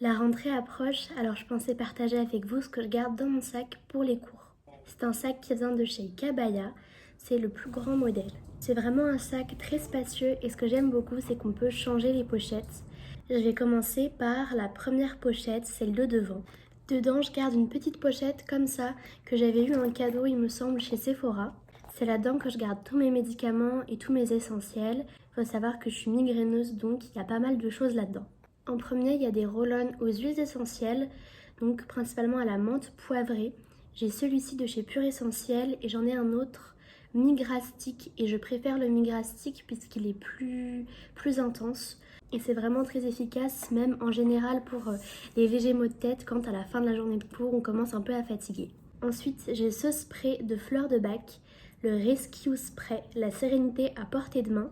La rentrée approche, alors je pensais partager avec vous ce que je garde dans mon sac pour les cours. C'est un sac qui vient de chez Kabaya, c'est le plus grand modèle. C'est vraiment un sac très spacieux et ce que j'aime beaucoup c'est qu'on peut changer les pochettes. Je vais commencer par la première pochette, celle de devant. Dedans je garde une petite pochette comme ça que j'avais eu en cadeau il me semble chez Sephora. C'est là-dedans que je garde tous mes médicaments et tous mes essentiels. Il faut savoir que je suis migraineuse donc il y a pas mal de choses là-dedans. En premier, il y a des roll-on aux huiles essentielles, donc principalement à la menthe poivrée. J'ai celui-ci de chez Pure Essentiel et j'en ai un autre Migrastic et je préfère le Migrastic puisqu'il est plus intense. Et c'est vraiment très efficace, même en général pour les légers maux de tête quand à la fin de la journée de cours on commence un peu à fatiguer. Ensuite, j'ai ce spray de fleurs de bac, le Rescue Spray, la sérénité à portée de main.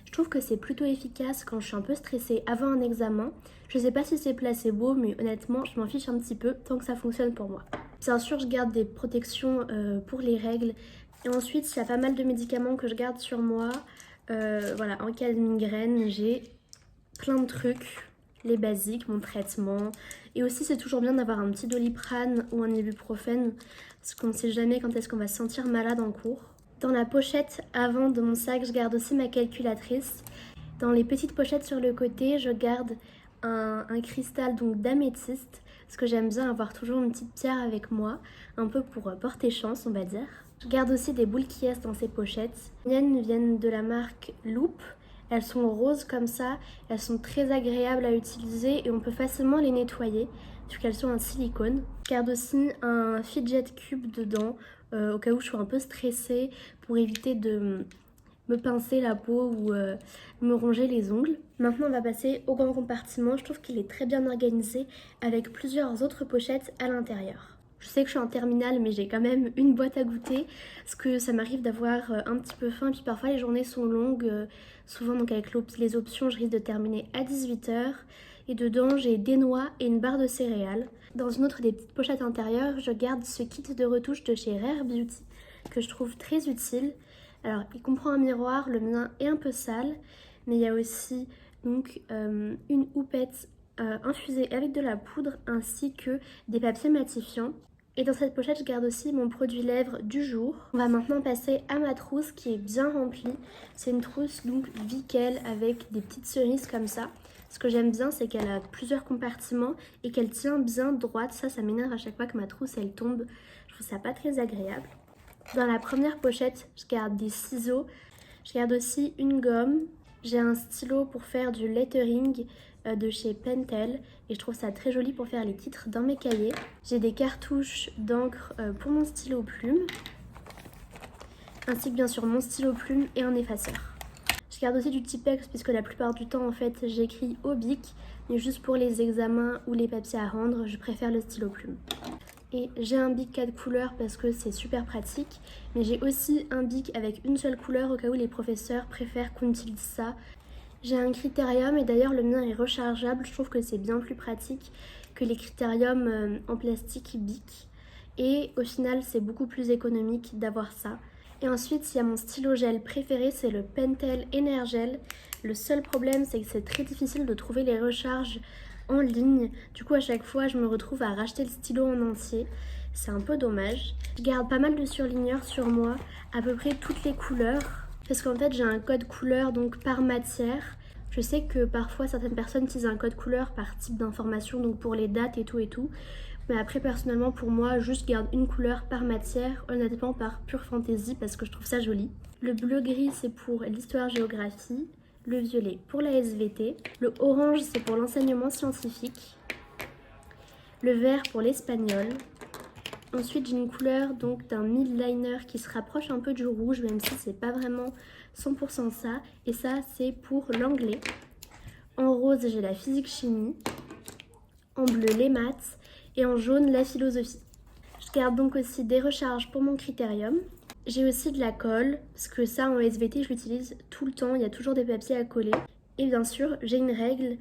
Je trouve que c'est plutôt efficace quand je suis un peu stressée avant un examen. Je sais pas si c'est placebo, mais honnêtement, je m'en fiche un petit peu tant que ça fonctionne pour moi. Bien sûr, je garde des protections pour les règles. Et ensuite, il y a pas mal de médicaments que je garde sur moi. Voilà, en cas de migraine, j'ai plein de trucs. Les basiques, mon traitement. Et aussi, c'est toujours bien d'avoir un petit Doliprane ou un ibuprofène. Parce qu'on ne sait jamais quand est-ce qu'on va se sentir malade en cours. Dans la pochette avant de mon sac, je garde aussi ma calculatrice. Dans les petites pochettes sur le côté, je garde un cristal donc d'améthyste, parce que j'aime bien avoir toujours une petite pierre avec moi, un peu pour porter chance, on va dire. Je garde aussi des boules qui dans ces pochettes. Les miennes viennent de la marque Loop. Elles sont roses comme ça, elles sont très agréables à utiliser et on peut facilement les nettoyer puisqu'elles sont en silicone. Je garde aussi un fidget cube dedans au cas où je suis un peu stressée pour éviter de me pincer la peau ou me ronger les ongles. Maintenant on va passer au grand compartiment. Je trouve qu'il est très bien organisé avec plusieurs autres pochettes à l'intérieur. Je sais que je suis en terminale mais j'ai quand même une boîte à goûter parce que ça m'arrive d'avoir un petit peu faim et puis parfois les journées sont longues. Souvent donc avec les options je risque de terminer à 18h et dedans j'ai des noix et une barre de céréales. Dans une autre des petites pochettes intérieures je garde ce kit de retouche de chez Rare Beauty que je trouve très utile. Alors il comprend un miroir, le mien est un peu sale mais il y a aussi donc une houppette infusée avec de la poudre ainsi que des papiers matifiants. Et dans cette pochette, je garde aussi mon produit lèvres du jour. On va maintenant passer à ma trousse qui est bien remplie. C'est une trousse donc Vickel avec des petites cerises comme ça. Ce que j'aime bien, c'est qu'elle a plusieurs compartiments et qu'elle tient bien droite. Ça m'énerve à chaque fois que ma trousse elle tombe. Je trouve ça pas très agréable. Dans la première pochette, je garde des ciseaux. Je garde aussi une gomme. J'ai un stylo pour faire du lettering de chez Pentel et je trouve ça très joli pour faire les titres dans mes cahiers. J'ai des cartouches d'encre pour mon stylo plume ainsi que bien sûr mon stylo plume et un effaceur. Je garde aussi du Tipex puisque la plupart du temps en fait j'écris au bic mais juste pour les examens ou les papiers à rendre je préfère le stylo plume. Et j'ai un bic 4 couleurs parce que c'est super pratique. Mais j'ai aussi un bic avec une seule couleur au cas où les professeurs préfèrent qu'on utilise ça. J'ai un critérium et d'ailleurs le mien est rechargeable. Je trouve que c'est bien plus pratique que les critériums en plastique bic. Et au final c'est beaucoup plus économique d'avoir ça. Et ensuite il y a mon stylo gel préféré, c'est le Pentel Energel. Le seul problème c'est que c'est très difficile de trouver les recharges en ligne. Du coup à chaque fois je me retrouve à racheter le stylo en entier. C'est un peu dommage. Je garde pas mal de surligneurs sur moi, à peu près toutes les couleurs. Parce qu'en fait j'ai un code couleur donc par matière. Je sais que parfois certaines personnes utilisent un code couleur par type d'information, donc pour les dates et tout. Mais après personnellement pour moi, juste garde une couleur par matière, honnêtement par pure fantaisie parce que je trouve ça joli. Le bleu-gris c'est pour l'histoire-géographie. Le violet pour la SVT, le orange c'est pour l'enseignement scientifique, le vert pour l'espagnol. Ensuite j'ai une couleur donc d'un mid-liner qui se rapproche un peu du rouge même si c'est pas vraiment 100% ça. Et ça c'est pour l'anglais. En rose j'ai la physique-chimie, en bleu les maths et en jaune la philosophie. Je garde donc aussi des recharges pour mon critérium. J'ai aussi de la colle, parce que ça en SVT je l'utilise tout le temps, il y a toujours des papiers à coller. Et bien sûr, j'ai une règle.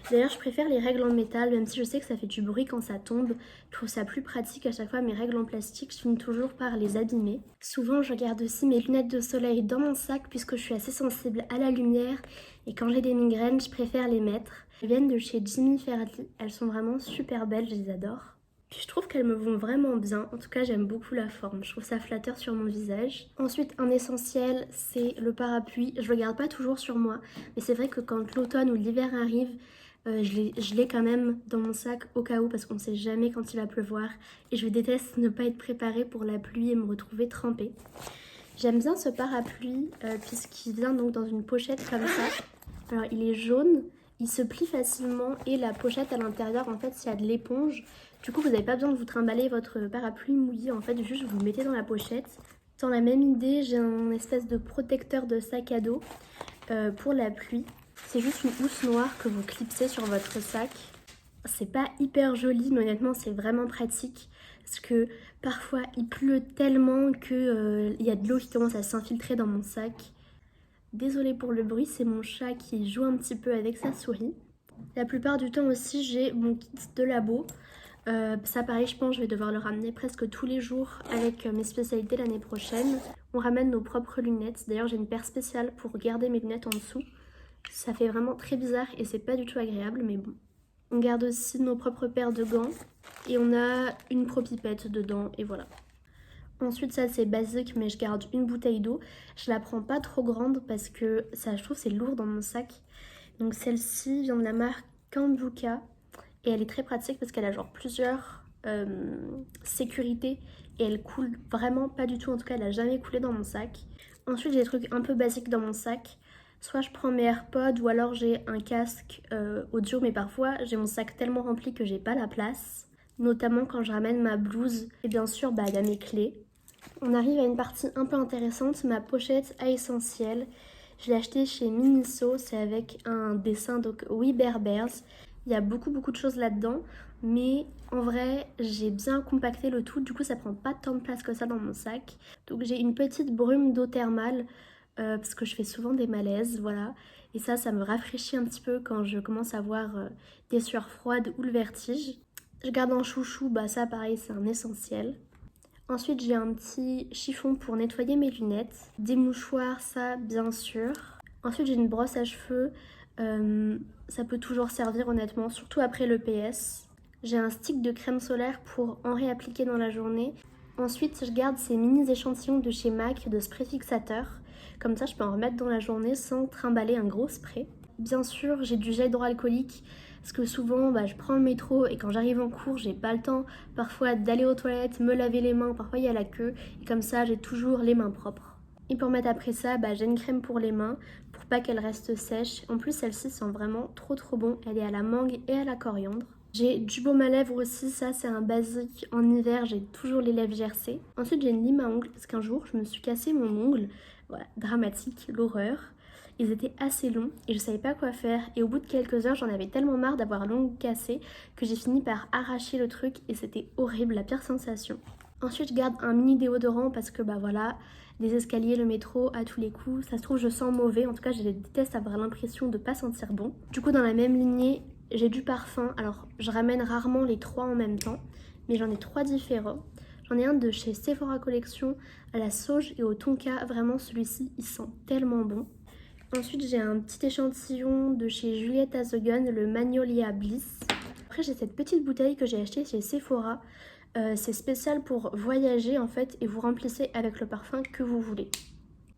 D'ailleurs, je préfère les règles en métal, même si je sais que ça fait du bruit quand ça tombe. Je trouve ça plus pratique. À chaque fois, mes règles en plastique, je finis toujours par les abîmer. Souvent, je garde aussi mes lunettes de soleil dans mon sac, puisque je suis assez sensible à la lumière. Et quand j'ai des migraines, je préfère les mettre. Elles viennent de chez Jimmy Fairly, elles sont vraiment super belles, je les adore. Puis je trouve qu'elles me vont vraiment bien, en tout cas j'aime beaucoup la forme, je trouve ça flatteur sur mon visage. Ensuite un essentiel, c'est le parapluie, je le garde pas toujours sur moi, mais c'est vrai que quand l'automne ou l'hiver arrive, je l'ai quand même dans mon sac au cas où parce qu'on ne sait jamais quand il va pleuvoir et je déteste ne pas être préparée pour la pluie et me retrouver trempée. J'aime bien ce parapluie puisqu'il vient donc dans une pochette comme ça. Alors il est jaune, il se plie facilement et la pochette à l'intérieur en fait il y a de l'éponge. Du coup vous n'avez pas besoin de vous trimballer votre parapluie mouillé, en fait juste vous le mettez dans la pochette. Dans la même idée j'ai un espèce de protecteur de sac à dos pour la pluie. C'est juste une housse noire que vous clipsez sur votre sac. C'est pas hyper joli, mais honnêtement, c'est vraiment pratique. Parce que parfois, il pleut tellement qu'il y a de l'eau qui commence à s'infiltrer dans mon sac. Désolée pour le bruit, c'est mon chat qui joue un petit peu avec sa souris. La plupart du temps aussi, j'ai mon kit de labo. Ça pareil, je pense que je vais devoir le ramener presque tous les jours avec mes spécialités l'année prochaine. On ramène nos propres lunettes. D'ailleurs, j'ai une paire spéciale pour garder mes lunettes en dessous. Ça fait vraiment très bizarre et c'est pas du tout agréable, mais bon. On garde aussi nos propres paires de gants et on a une propipette dedans et voilà. Ensuite ça c'est basique, mais je garde une bouteille d'eau. Je la prends pas trop grande parce que ça, je trouve c'est lourd dans mon sac. Donc celle-ci vient de la marque Kambuka et elle est très pratique parce qu'elle a genre plusieurs sécurités et elle coule vraiment pas du tout, en tout cas elle a jamais coulé dans mon sac. Ensuite j'ai des trucs un peu basiques dans mon sac. Soit je prends mes AirPods ou alors j'ai un casque audio, mais parfois j'ai mon sac tellement rempli que j'ai pas la place. Notamment quand je ramène ma blouse. Et bien sûr, il y a mes clés. On arrive à une partie un peu intéressante, ma pochette à essentiel. Je l'ai achetée chez Miniso, c'est avec un dessin, donc We Bare Bears. Il y a beaucoup de choses là-dedans, mais en vrai, j'ai bien compacté le tout, du coup ça prend pas tant de place que ça dans mon sac. Donc j'ai une petite brume d'eau thermale, parce que je fais souvent des malaises, voilà. Et ça me rafraîchit un petit peu quand je commence à avoir des sueurs froides ou le vertige. Je garde un chouchou, ça pareil c'est un essentiel. Ensuite j'ai un petit chiffon pour nettoyer mes lunettes. Des mouchoirs, ça bien sûr. Ensuite j'ai une brosse à cheveux, ça peut toujours servir honnêtement, surtout après le PS. J'ai un stick de crème solaire pour en réappliquer dans la journée. Ensuite je garde ces mini échantillons de chez MAC de spray fixateur. Comme ça, je peux en remettre dans la journée sans trimballer un gros spray. Bien sûr, j'ai du gel hydroalcoolique parce que souvent, je prends le métro et quand j'arrive en cours, j'ai pas le temps parfois d'aller aux toilettes, me laver les mains, parfois il y a la queue. Et comme ça, j'ai toujours les mains propres. Et pour mettre après ça, j'ai une crème pour les mains pour pas qu'elles restent sèches. En plus, celle-ci sent vraiment trop bon. Elle est à la mangue et à la coriandre. J'ai du baume à lèvres aussi, ça c'est un basique. En hiver, j'ai toujours les lèvres gercées. Ensuite, j'ai une lime à ongles parce qu'un jour, je me suis cassé mon ongle. Voilà, dramatique, l'horreur. Ils étaient assez longs et je savais pas quoi faire. Et au bout de quelques heures, j'en avais tellement marre d'avoir l'ongle cassé que j'ai fini par arracher le truc et c'était horrible, la pire sensation. Ensuite, je garde un mini déodorant parce que voilà, les escaliers, le métro, à tous les coups, ça se trouve je sens mauvais. En tout cas, je déteste avoir l'impression de pas sentir bon. Du coup, dans la même lignée, j'ai du parfum. Alors, je ramène rarement les trois en même temps, mais j'en ai trois différents. J'en ai un de chez Sephora Collection à la sauge et au tonka. Vraiment, celui-ci, il sent tellement bon. Ensuite, j'ai un petit échantillon de chez Juliette Azogun, le Magnolia Bliss. Après, j'ai cette petite bouteille que j'ai achetée chez Sephora. C'est spécial pour voyager en fait et vous remplissez avec le parfum que vous voulez.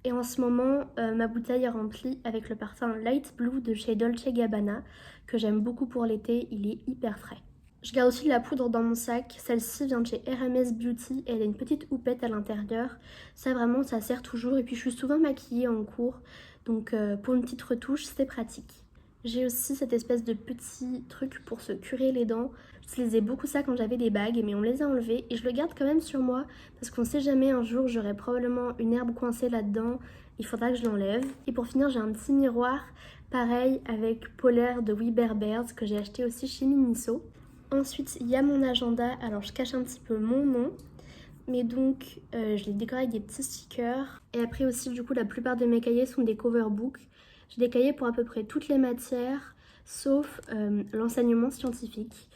Et en ce moment, ma bouteille est remplie avec le parfum Light Blue de chez Dolce Gabbana que j'aime beaucoup pour l'été, il est hyper frais. Je garde aussi de la poudre dans mon sac, celle-ci vient de chez RMS Beauty et elle a une petite houppette à l'intérieur. Ça vraiment, ça sert toujours et puis je suis souvent maquillée en cours, donc pour une petite retouche, c'est pratique. J'ai aussi cette espèce de petit truc pour se curer les dents. J'utilisais beaucoup ça quand j'avais des bagues, mais on me les a enlevées et je le garde quand même sur moi parce qu'on sait jamais, un jour j'aurai probablement une herbe coincée là-dedans, il faudra que je l'enlève. Et pour finir, j'ai un petit miroir, pareil avec Polaire de We Bare Bears que j'ai acheté aussi chez Miniso. Ensuite, il y a mon agenda, alors je cache un petit peu mon nom, mais donc je l'ai décoré avec des petits stickers. Et après aussi, du coup, la plupart de mes cahiers sont des cover books. J'ai des cahiers pour à peu près toutes les matières, sauf l'enseignement scientifique.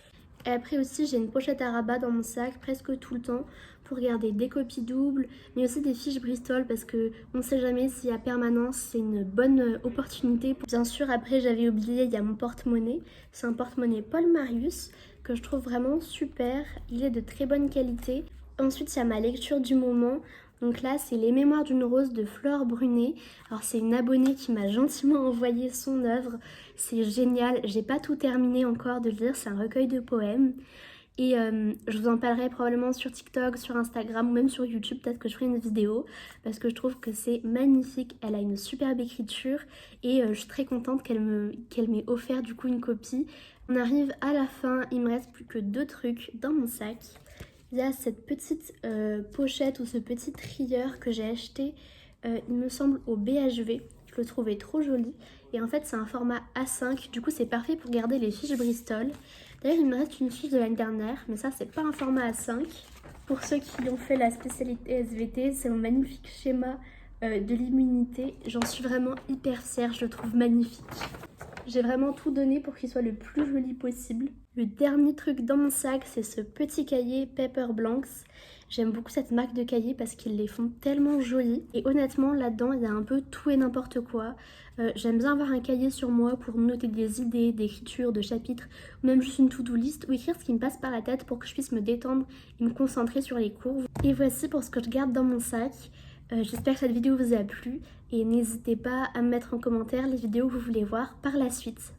Et après aussi, j'ai une pochette à rabat dans mon sac presque tout le temps pour garder des copies doubles, mais aussi des fiches Bristol parce que on ne sait jamais si à permanence c'est une bonne opportunité. Bien sûr, après j'avais oublié, il y a mon porte-monnaie. C'est un porte-monnaie Paul Marius que je trouve vraiment super. Il est de très bonne qualité. Ensuite, il y a ma lecture du moment. Donc là, c'est Les Mémoires d'une rose de Flore Brunet. Alors c'est une abonnée qui m'a gentiment envoyé son œuvre. C'est génial. J'ai pas tout terminé encore de le lire. C'est un recueil de poèmes. Et je vous en parlerai probablement sur TikTok, sur Instagram ou même sur YouTube. Peut-être que je ferai une vidéo parce que je trouve que c'est magnifique. Elle a une superbe écriture et je suis très contente qu'elle m'ait offert du coup une copie. On arrive à la fin. Il me reste plus que 2 trucs dans mon sac. Il y a cette petite pochette ou ce petit trieur que j'ai acheté, il me semble, au BHV. Je le trouvais trop joli. Et en fait, c'est un format A5. Du coup, c'est parfait pour garder les fiches Bristol. D'ailleurs, il me reste une fiche de l'année dernière, mais ça, c'est pas un format A5. Pour ceux qui ont fait la spécialité SVT, c'est mon magnifique schéma de l'immunité. J'en suis vraiment hyper fière, je le trouve magnifique. J'ai vraiment tout donné pour qu'il soit le plus joli possible. Le dernier truc dans mon sac, c'est ce petit cahier Paper Blanks. J'aime beaucoup cette marque de cahier parce qu'ils les font tellement jolis. Et honnêtement, là-dedans, il y a un peu tout et n'importe quoi. J'aime bien avoir un cahier sur moi pour noter des idées, d'écriture, de chapitres, ou même juste une to-do list, ou écrire ce qui me passe par la tête pour que je puisse me détendre et me concentrer sur les cours. Et voici pour ce que je garde dans mon sac. J'espère que cette vidéo vous a plu et n'hésitez pas à me mettre en commentaire les vidéos que vous voulez voir par la suite.